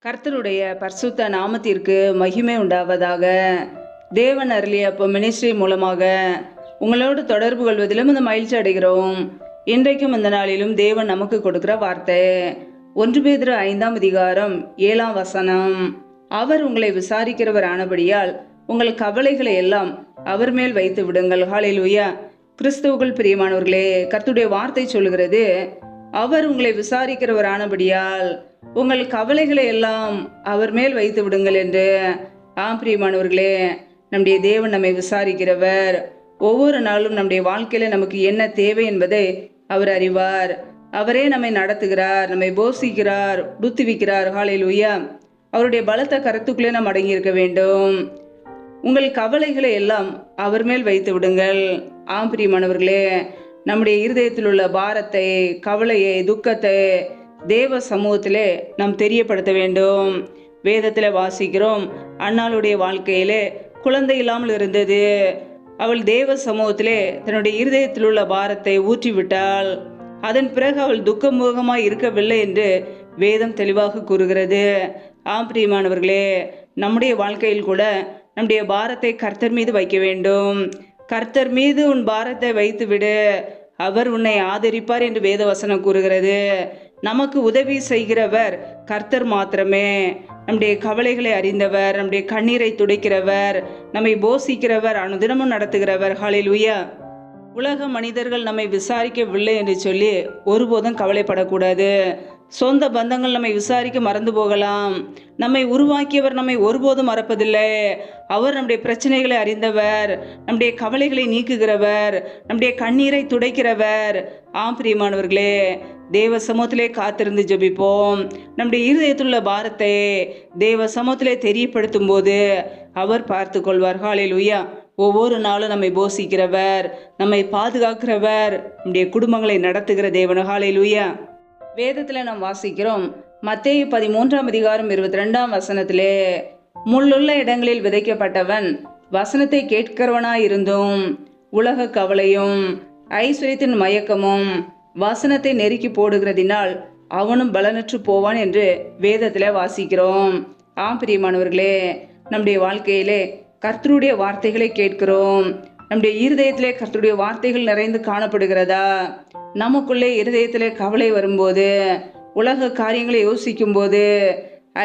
கர்த்தருடைய பரிசுத்த நாமத்திற்கு மகிமை உண்டாவதாக. தேவன் அருளிய மினிஸ்ட்ரி மூலமாக உங்களோடு தொடர்பு கொள்வதிலும் இந்த மகிழ்ச்சி அடைகிறோம். இன்றைக்கும் இந்த நாளிலும் தேவன் நமக்கு கொடுக்கிற வார்த்தை 1 பேதுரு 5ஆம் அதிகாரம் 7ஆம் வசனம். அவர் உங்களை விசாரிக்கிறவர் ஆனபடியால் உங்கள் கவலைகளை எல்லாம் அவர் மேல் வைத்து விடுங்கள். ஹல்லேலூயா. கிறிஸ்துவுக்குள் பிரியமானவர்களே, கர்த்தருடைய வார்த்தை சொல்கிறது, அவர் உங்களை விசாரிக்கிறவர் ஆனபடியால் உங்கள் கவலைகளை எல்லாம் அவர் மேல் வைத்து விடுங்கள் என்று. பிரியமானவர்களே, நம்முடைய தேவன் நம்மை விசாரிக்கிறவர். ஒவ்வொரு நாளும் நம்முடைய வாழ்க்கையில நமக்கு என்ன தேவை என்பதை அவர் அறிவார். அவரே நம்மை நடத்துகிறார், நம்மை போஷிக்கிறார், புத்திவிக்கிறார். ஹல்லேலூயா. அவருடைய பலத்த கருத்துக்குள்ளே நாம் அடங்கியிருக்க வேண்டும். உங்கள் கவலைகளை எல்லாம் அவர் மேல் வைத்து விடுங்கள். பிரியமானவர்களே, நம்முடைய இருதயத்தில் உள்ள பாரத்தை, கவலையை, துக்கத்தை தேவ சமூகத்திலே நாம் தெரியப்படுத்த வேண்டும். வேதத்தில் வாசிக்கிறோம், அன்னாளுடைய வாழ்க்கையிலே குழந்தை இல்லாமல் இருந்தது. அவள் தேவ சமூகத்திலே தன்னுடைய இருதயத்தில் உள்ள பாரத்தை ஊற்றிவிட்டாள். அதன் பிறகு அவள் துக்கமுகமாய் இருக்கவில்லை என்று வேதம் தெளிவாக கூறுகிறது. பிரியமானவர்களே, நம்முடைய வாழ்க்கையில் கூட நம்முடைய பாரத்தை கர்த்தர் மீது வைக்க வேண்டும். கர்த்தர் மீது உன் பாரத்தை வைத்து விடு, அவர் உன்னை ஆதரிப்பார் என்று வேதவசனம் கூறுகிறது. நமக்கு உதவி செய்கிறவர் கர்த்தர் மாத்திரமே. நம்முடைய கவலைகளை அறிந்தவர், நம்முடைய கண்ணீரை துடைக்கிறவர், நம்மை போஷிக்கிறவர், அனுதினமும் நடத்துகிறவர். ஹல்லேலூயா. உலக மனிதர்கள் நம்மை விசாரிக்கவில்லை என்று சொல்லி ஒருபோதும் கவலைப்படக்கூடாது. சொந்த பந்தங்கள் நம்மை விசாரிக்க மறந்து போகலாம். நம்மை உருவாக்கியவர் நம்மை ஒருபோதும் மறப்பதில்லை. அவர் நம்முடைய பிரச்சனைகளை அறிந்தவர், நம்முடைய கவலைகளை நீக்குகிறவர், நம்முடைய கண்ணீரை துடைக்கிறவர். பிரியமானவர்களே, தேவ சமூகத்திலே காத்திருந்து ஜெபிப்போம். நம்முடைய இருதயத்துள்ள பாரத்தை தேவ சமூகத்திலே தெரியப்படுத்தும் போது அவர் பார்த்து கொள்வார். ஹல்லேலூயா. ஒவ்வொரு நாளும் நம்மை போஷிக்கிறவர், நம்மை பாதுகாக்கிறவர், நம்முடைய குடும்பங்களை நடத்துகிற தேவன். ஹல்லேலூயா. வேதத்தில் நாம் வாசிக்கிறோம், மத்தேயு 13ஆம் அதிகாரம் 22ஆம் வசனத்திலே, முள்ளுள்ள இடங்களில் விதைக்கப்பட்டவன் வசனத்தை கேட்கிறவனாயிருந்தும் உலக கவலையும் ஐஸ்வர்யத்தின் மயக்கமும் வசனத்தை நெருக்கி போடுகிறதினால் அவனும் பலனற்று போவான் என்று வேதத்தில் வாசிக்கிறோம். பிரியமானவர்களே, நம்முடைய வாழ்க்கையிலே கர்த்தருடைய வார்த்தைகளை கேட்கிறோம். நம்முடைய இருதயத்திலே கர்த்தருடைய வார்த்தைகள் நிறைந்து காணப்படுகிறதா? நமக்குள்ளே இருதயத்திலே கவலை வரும்போது, உலக காரியங்களை யோசிக்கும் போது,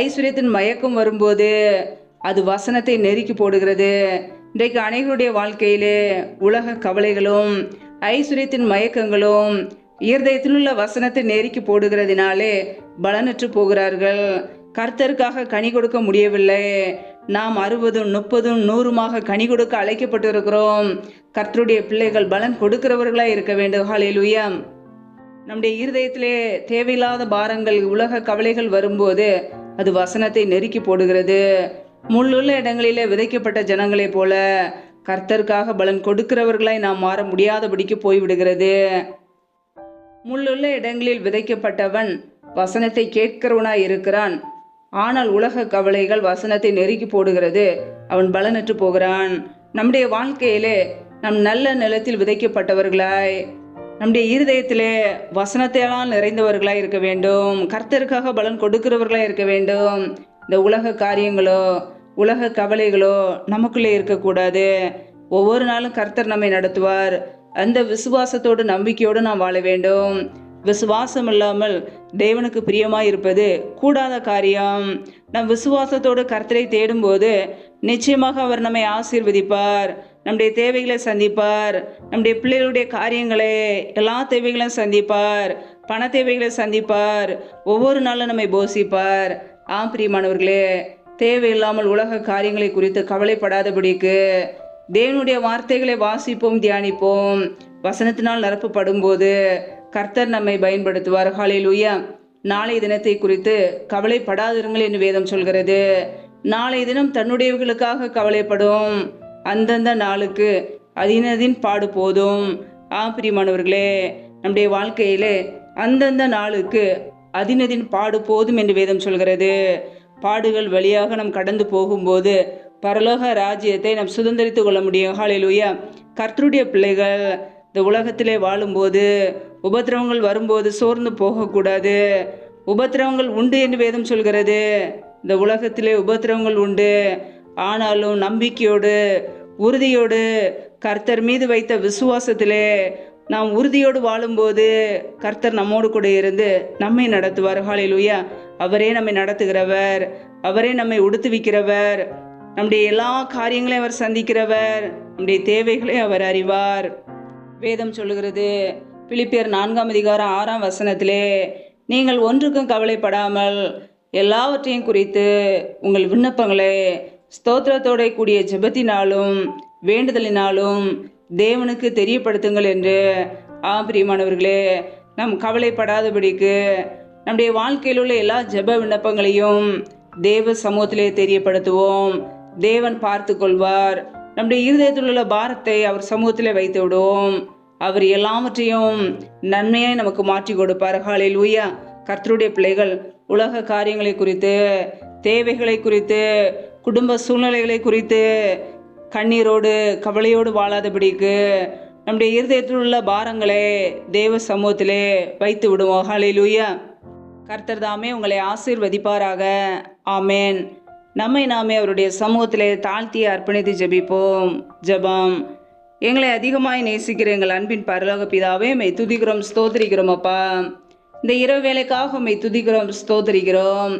ஐஸ்வர்யத்தின் மயக்கம் வரும்போது அது வசனத்தை நெருக்கி போடுகிறது. இன்றைக்கு அனைவருடைய வாழ்க்கையிலே உலக கவலைகளும் ஐஸ்வர்யத்தின் மயக்கங்களும் இருதயத்தில் உள்ள வசனத்தை நெருக்கி போடுகிறதினாலே பலனற்று போகிறார்கள். கர்த்தருக்காக கனி கொடுக்க முடியவில்லை. நாம் 60, 30, 100 கனி கொடுக்க அழைக்கப்பட்டிருக்கிறோம். கர்த்தருடைய பிள்ளைகள் பலன் கொடுக்கிறவர்களாக இருக்க வேண்டும். ஹல்லேலூயா. நம்முடைய இருதயத்திலே தேவையில்லாத பாரங்கள், உலக கவலைகள் வரும்போது அது வசனத்தை நெருக்கி போடுகிறது. முள்ளுள்ள இடங்களிலே விதைக்கப்பட்ட ஜனங்களைப் போல கர்த்தருக்காக பலன் கொடுக்கிறவர்களாய் நாம் மாற முடியாதபடிக்கு போய்விடுகிறது. முள்ளுள்ள இடங்களில் விதைக்கப்பட்டவன் வசனத்தை கேட்கிறவனாய் இருக்கிறான். ஆனால் உலக கவலைகள் வசனத்தை நெருக்கி போடுகிறது, அவன் பலனற்று போகிறான். நம்முடைய வாழ்க்கையிலே நம் நல்ல நிலத்தில் விதைக்கப்பட்டவர்களாய், நம்முடைய இருதயத்திலே வசனத்தையெல்லாம் நிறைந்தவர்களாய் இருக்க வேண்டும். கர்த்தருக்காக பலன் கொடுக்கிறவர்களாய் இருக்க வேண்டும். இந்த உலக காரியங்களோ உலக கவலைகளோ நமக்குள்ளே இருக்கக்கூடாது. ஒவ்வொரு நாளும் கர்த்தர் நம்மை நடத்துவார். அந்த விசுவாசத்தோடு நம்பிக்கையோடு நாம் வாழ வேண்டும். விசுவாசம் இல்லாமல் தேவனுக்கு பிரியமாய் இருப்பது கூடாத காரியம். நம் விசுவாசத்தோடு கர்த்தரை தேடும்போது நிச்சயமாக அவர் நம்மை ஆசீர்வதிப்பார், நம்முடைய தேவைகளை சந்திப்பார், நம்முடைய பிள்ளைகளுடைய காரியங்களை எல்லா தேவைகளையும் சந்திப்பார், பண தேவைகளை சந்திப்பார், ஒவ்வொரு நாளும் நம்மை போஷிப்பார். பிரியமானவர்களே, தேவையில்லாமல் உலக காரியங்களை குறித்து கவலைப்படாதபடிக்கு தேவனுடைய வார்த்தைகளை வாசிப்போம், தியானிப்போம். வசனத்தினால் நிரப்பப்படும் போது கர்த்தர் நம்மை பயன்படுத்துவார். ஹல்லேலூயா. நாளை தினத்தை குறித்து கவலைப்படாதிருங்கள் என்று வேதம் சொல்கிறது. நாளை தினம் தன்னுடையவர்களுக்காக கவலைப்படும், அந்தந்த நாளுக்கு அதினதின் பாடு போதும். பிரியமானவர்களே, நம்முடைய வாழ்க்கையிலே அந்தந்த நாளுக்கு அதினதின் பாடு போதும் என்று வேதம் சொல்கிறது. பாடுகள் வழியாக நாம் கடந்து போகும்போது பரலோக ராஜ்யத்தை நாம் சுதந்திரித்து கொள்ள முடியும். ஹல்லேலூயா. கர்த்தருடைய பிள்ளைகள் இந்த உலகத்திலே வாழும்போது உபத்திரவங்கள் வரும்போது சோர்ந்து போகக்கூடாது. உபத்திரவங்கள் உண்டு என்று வேதம் சொல்கிறது. இந்த உலகத்திலே உபத்திரவங்கள் உண்டு. ஆனாலும் நம்பிக்கையோடு உறுதியோடு கர்த்தர் மீது வைத்த விசுவாசத்திலே நாம் உறுதியோடு வாழும்போது கர்த்தர் நம்மோடு கூட இருந்து நம்மை நடத்துவார். ஹல்லேலூயா. அவரே நம்மை நடத்துகிறவர், அவரே நம்மை உடுத்துவிக்கிறவர், நம்முடைய எல்லா காரியங்களையும் அவர் சந்திக்கிறவர், நம்முடைய தேவைகளை அவர் அறிவார். வேதம் சொல்லுகிறது பிலிப்பியர் 4:6 நீங்கள் ஒன்றுக்கும் கவலைப்படாமல் எல்லாவற்றையும் குறித்து உங்கள் விண்ணப்பங்களை ஸ்தோத்திரத்தோட கூடிய ஜெபத்தினாலும் வேண்டுதலினாலும் தேவனுக்கு தெரியப்படுத்துங்கள் என்று. பிரியமானவர்களே, நாம் கவலைப்படாதபடிக்கு நம்முடைய வாழ்க்கையில் உள்ள எல்லா ஜெப விண்ணப்பங்களையும் தேவ சமூகத்திலே தெரியப்படுத்துவோம். தேவன் பார்த்து கொள்வார். நம்முடைய இருதயத்தில் உள்ள பாரத்தை அவர் சமூகத்திலே வைத்து விடுவோம். அவர் எல்லாவற்றையும் நன்மையாய் நமக்கு மாற்றி கொடுப்பார். ஹல்லேலூயா. கர்த்தருடைய பிள்ளைகள் உலக காரியங்களை குறித்து, தேவைகளை குறித்து, குடும்ப சூழ்நிலைகளை குறித்து கண்ணீரோடு கவலையோடு வாழாதபடிக்கு நம்முடைய இருதயத்தில் உள்ள பாரங்களை தேவ சமூகத்திலே வைத்து விடுவோம். ஹல்லேலூயா. கர்த்தர் தாமே உங்களை ஆசீர்வதிப்பாராக. ஆமேன். நம்மை நாமே அவருடைய சமூகத்திலே தாழ்த்தி அர்ப்பணித்து ஜெபிப்போம். ஜெபம். எங்களை அதிகமாய் நேசிக்கிற எங்கள் அன்பின் பரலோக பிதாவே, மெய் துதிக்கிறோம், ஸ்தோத்திரிக்கிறோம். அப்பா, இந்த இரவு வேலைக்காக மெய் துதிக்கிறோம், ஸ்தோத்திரிக்கிறோம்.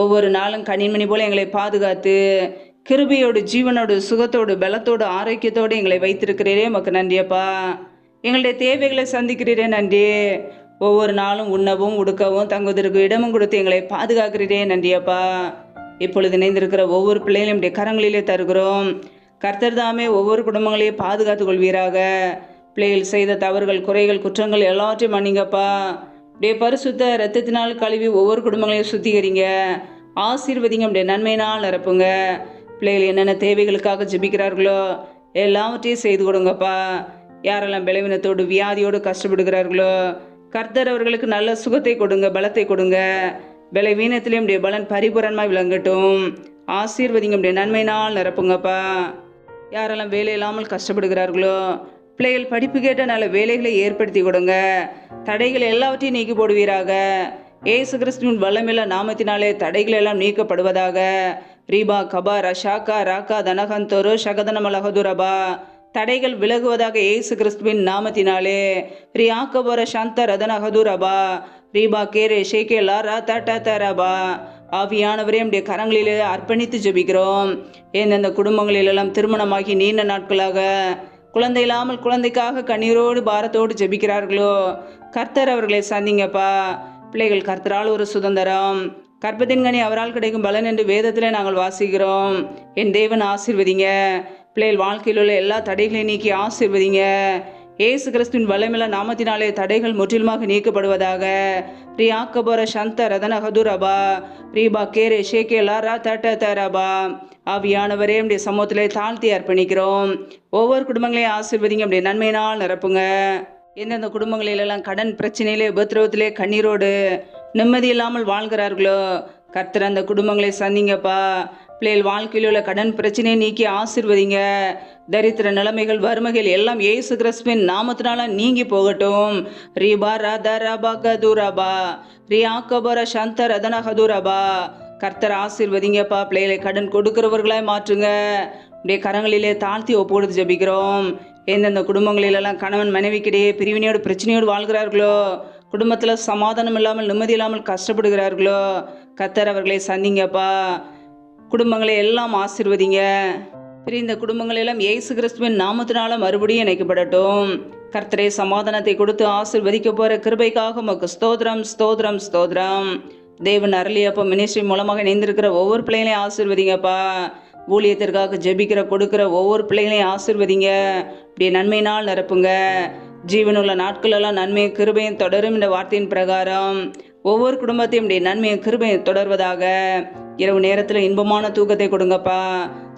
ஒவ்வொரு நாளும் கண்ணின்மணி போல எங்களை பாதுகாத்து கிருபையோடு ஜீவனோடு சுகத்தோடு பலத்தோடு ஆரோக்கியத்தோடு எங்களை வைத்திருக்கிறீரே, உமக்கு நன்றியப்பா. எங்களுடைய தேவைகளை சந்திக்கிறீரே, நன்றி. ஒவ்வொரு நாளும் உண்ணவும் உடுக்கவும் தங்குவதற்கு இடமும் கொடுத்து எங்களை பாதுகாக்கிறீரே, நன்றியப்பா. இப்பொழுது இணைந்திருக்கிற ஒவ்வொரு பிள்ளைகளையும் நம்முடைய கரங்களிலே தருகிறோம். கர்த்தர் தாமே ஒவ்வொரு குடும்பங்களையும் பாதுகாத்து கொள்வீராக. பிள்ளைகள் செய்த தவறுகள், குறைகள், குற்றங்கள் எல்லாவற்றையும் மன்னிங்கப்பா. அப்படியே பரிசுத்த இரத்தத்தினால் கழுவி ஒவ்வொரு குடும்பங்களையும் சுத்திகரிங்க, ஆசீர்வதிங்க, அப்படியே நன்மையினால் நிரப்புங்க. பிள்ளைகள் என்னென்ன தேவைகளுக்காக ஜெபிக்கிறார்களோ எல்லாவற்றையும் செய்து கொடுங்கப்பா. யாரெல்லாம் பலவீனத்தோடு வியாதியோடு கஷ்டப்படுகிறார்களோ கர்த்தர் அவர்களுக்கு நல்ல சுகத்தை கொடுங்க, பலத்தை கொடுங்க. பலவீனத்திலே நம்முடைய பலன் பரிபூரணமாக விளங்கட்டும். ஆசீர்வதிங்க, நம்முடைய நன்மையினால் நிரப்புங்கப்பா. யாரெல்லாம் வேலை இல்லாமல் கஷ்டப்படுகிறார்களோ பிள்ளைகள் படிப்பு கேட்ட நல்ல வேலைகளை ஏற்படுத்தி கொடுங்க. தடைகள் எல்லாவற்றையும் நீக்கி போடுவீராக. ஏசு கிறிஸ்துவின் வல்லமையுள்ள நாமத்தினாலே தடைகள் எல்லாம் நீக்கப்படுவதாக. ரீபா கபா ரஷாக்கா ராக்கா தனகந்தோரு ஷகதனமலகதுரபா. தடைகள் விலகுவதாக ஏசு கிறிஸ்துவின் நாமத்தினாலே. ரியாக்கபர சாந்த ரதனகதுரபா. ரீபா கேரே ஷேகே லாரா தட்ட தரபா. ஆவியானவரே, நம்முடைய கரங்களிலே அர்ப்பணித்து ஜெபிக்கிறோம். எந்தெந்த குடும்பங்களிலெல்லாம் திருமணமாகி நீண்ட நாட்களாக குழந்தை இல்லாமல் குழந்தைக்காக கண்ணீரோடு பாரத்தோடு ஜெபிக்கிறார்களோ கர்த்தர் அவர்களை சந்திங்கப்பா. பிள்ளைகள் கர்த்தரால் ஒரு சுதந்திரம், கர்ப்பத்தின் கனி அவரால் கிடைக்கும் பலன் என்று வேதத்திலே நாங்கள் வாசிக்கிறோம். என் தேவன் ஆசீர்வதிங்க. பிள்ளைகள் வாழ்க்கையில் உள்ள எல்லா தடைகளையும் நீக்கி ஆசீர்வதிங்க. ஏசு கிறிஸ்துவின் வல்லமையுள்ள நாமத்தினாலே தடைகள் முற்றிலுமாக நீக்கப்படுவதாக. ரியாக்கபர சந்த ரதன ஹதுரபா. ரீபா கேரே ஷேகே லாரா தட்ட தரபா. ஆவியானவரே, நம்முடைய சமூகத்திலே தாழ்த்தி அர்ப்பணிக்கிறோம். ஒவ்வொரு குடும்பங்களையும் ஆசீர்வதிங்க, நம்முடைய நன்மையினால் நிரப்புங்க. எந்தெந்த குடும்பங்களிலெல்லாம் கடன் பிரச்சனையிலே உபத்திரவத்திலே கண்ணீரோடு நிம்மதி இல்லாமல் வாழ்கிறார்களோ கர்த்தர் அந்த குடும்பங்களை சந்திங்கப்பா. பிள்ளைகள் வாழ்க்கையில் உள்ள கடன் பிரச்சனையை நீக்கி ஆசீர்வதிங்க. தரித்திர நிலைமைகள், வறுமைகள் எல்லாம் ஏசு கிறிஸ்துவின் நாமத்தினால நீங்கி போகட்டும். ரீபா ராதா ரபா கதுரபா. ரியாக்கபர சந்த ரதன ஹதுரபா. கர்த்தர் ஆசீர்வதிங்கப்பா. பிள்ளைகளை கடன் கொடுக்கிறவர்களாய் மாற்றுங்க. அப்படியே கரங்களிலே தாழ்த்தி ஒப்புக்கொடுத்து ஜெபிக்கிறோம். எந்தெந்த குடும்பங்களிலெல்லாம் கணவன் மனைவிக்கிடையே பிரிவினையோடு பிரச்சனையோடு வாழ்கிறார்களோ, குடும்பத்தில் சமாதானம் இல்லாமல் நிம்மதி இல்லாமல் கஷ்டப்படுகிறார்களோ கர்த்தர் அவர்களை சந்திங்கப்பா. குடும்பங்களை எல்லாம் ஆசீர்வதிங்க. பிரிந்த குடும்பங்கள் எல்லாம் இயேசு கிறிஸ்துவின் நாமத்தினால மறுபடியும் இணைக்கப்படட்டும். கர்த்தரே, சமாதானத்தை கொடுத்து ஆசீர்வதிக்க போற கிருபைக்காக உமக்கு ஸ்தோத்திரம், ஸ்தோத்திரம், ஸ்தோத்திரம். தேவன் அருளியப்ப மினிஸ்ட்ரி மூலமாக இணைந்திருக்கிற ஒவ்வொரு பிள்ளைகளையும் ஆசீர்வதிங்கப்பா. ஊழியத்திற்காக ஜெபிக்கிற கொடுக்கிற ஒவ்வொரு பிள்ளைகளையும் ஆசீர்வதிங்க. இப்படி நன்மையினால் நிரப்புங்க. ஜீவனுள்ள நாட்களெல்லாம் நன்மையும் கிருபையும் தொடரும் என்ற வார்த்தையின் பிரகாரம் ஒவ்வொரு குடும்பத்தையும் இப்படி நன்மையும் கிருபையும் தொடர்வதாக. இரவு நேரத்தில் இன்பமான தூக்கத்தை கொடுங்கப்பா.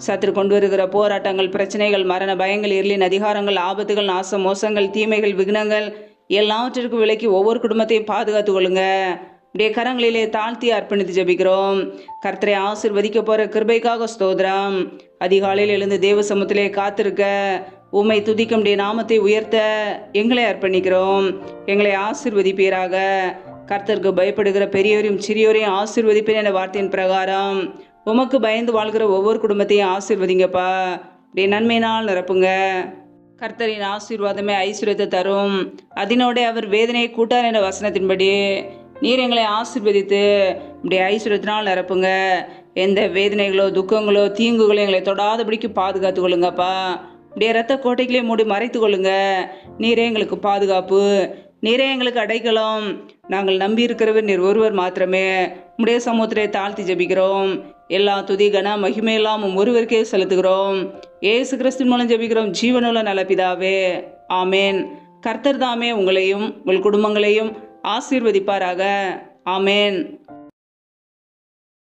சத்துரு கொண்டு வருகிற போராட்டங்கள், பிரச்சனைகள், மரண பயங்கள், இருளின் அதிகாரங்கள், ஆபத்துகள், நாச மோசங்கள், தீமைகள், விக்னங்கள் எல்லாவற்றிற்கும் விலக்கி ஒவ்வொரு குடும்பத்தையும் பாதுகாத்து கொள்ளுங்க. அப்படியே கரங்களிலே தாழ்த்தி அர்ப்பணித்து ஜெபிக்கிறோம். கர்த்தரை ஆசீர்வதிக்க போற கிருபைக்காக ஸ்தோத்திரம். அதிகாலையில் எழுந்து தேவ சமூகத்திலே காத்திருக்க உம்மை துதிக்கும் நாமத்தை உயர்த்த எங்களை அர்ப்பணிக்கிறோம். எங்களை ஆசீர்வதிப்பீராக. கர்த்தருக்கு பயப்படுகிற பெரியோரையும் சிறியோரையும் ஆசீர்வதிப்பேன் என்ற வார்த்தையின் பிரகாரம் உமக்கு பயந்து வாழ்கிற ஒவ்வொரு குடும்பத்தையும் ஆசீர்வதிங்கப்பா. அப்படியே நன்மையினால் நிரப்புங்க. கர்த்தரின் ஆசீர்வாதமே ஐஸ்வர்யத்தை தரும், அதனோட அவர் வேதனையை கூட்டார் என்ற வசனத்தின்படி நீர் எங்களை ஆசீர்வதித்து இப்படி ஐஸ்வர்யத்தினால் நிரப்புங்க. எந்த வேதனைகளோ துக்கங்களோ தீங்குகளோ எங்களை தொடாதபடிக்கு பாதுகாத்து கொள்ளுங்கப்பா. இப்படியே ரத்த கோட்டைகளே மூடி மறைத்து கொள்ளுங்க. நீரே எங்களுக்கு பாதுகாப்பு, நீரே எங்களுக்கு அடைக்கலம். நாங்கள் நம்பி இருக்கிறவர் நீர் ஒருவர் மாத்திரமே. உடைய சமூகத்திலே தாழ்த்தி ஜெபிக்கிறோம். எல்லா துதி கன மகிமையெல்லாம் ஒருவருக்கே செலுத்துகிறோம். ஏசு கிறிஸ்து மூலம் ஜெபிக்கிறோம் ஜீவனுள்ள நல்ல பிதாவே, ஆமேன். கர்த்தர் தாமே உங்களையும் உங்கள் குடும்பங்களையும் ஆசீர்வதிப்பாராக. ஆமேன்.